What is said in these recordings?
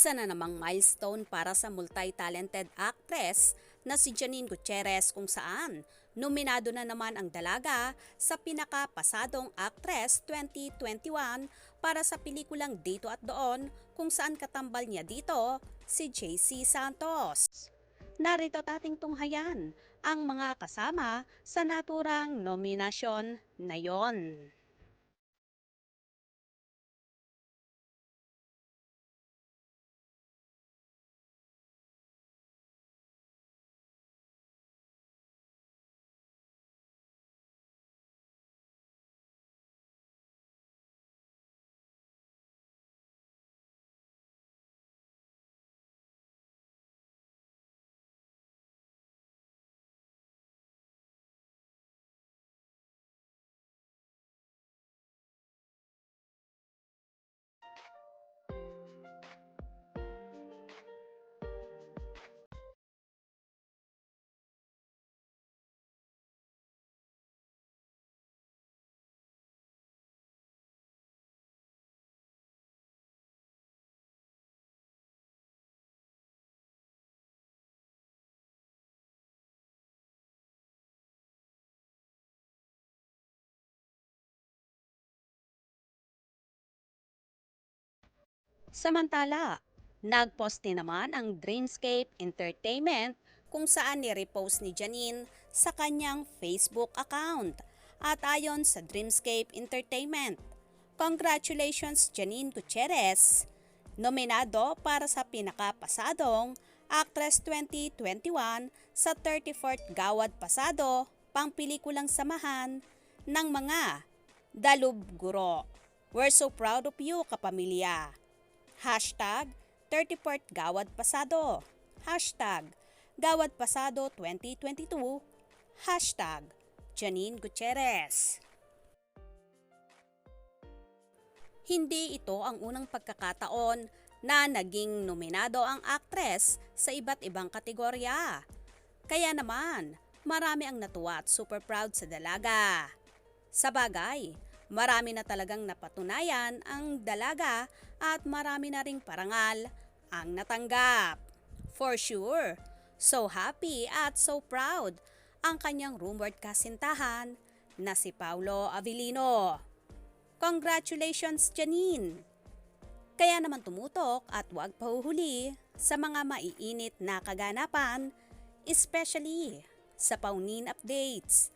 Isa na namang milestone para sa multi-talented actress na si Janine Gutierrez kung saan nominado na naman ang dalaga sa pinakapasadong actress 2021 para sa pelikulang Dito at Doon kung saan katambal niya dito si JC Santos. Narito ating tunghayan ang mga kasama sa naturang nominasyon na yon. Samantala, nag-post din naman ang Dreamscape Entertainment kung saan ni-repost ni Janine sa kanyang Facebook account. At ayon sa Dreamscape Entertainment, congratulations Janine Gutierrez! Nominado para sa pinakapasadong Actress 2021 sa 34th Gawad Pasado pangpelikulang samahan ng mga Dalub Guro. We're so proud of you, kapamilya! Hashtag 34th Gawad Pasado. Hashtag Gawad Pasado 2022. Hashtag Janine Gutierrez. Hindi ito ang unang pagkakataon na naging nominado ang aktres sa iba't ibang kategorya. Kaya naman, marami ang natuwa at super proud sa dalaga. Sa bagay, marami na talagang napatunayan ang dalaga at marami na ring parangal ang natanggap. For sure, so happy at so proud ang kanyang rumored kasintahan na si Paulo Avellino. Congratulations, Janine! Kaya naman tumutok at huwag pahuhuli sa mga maiinit na kaganapan, especially sa Paunin updates.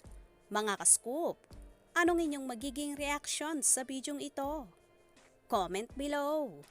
Mga ka-scoop, anong inyong magiging reaction sa bidyong ito? Comment below.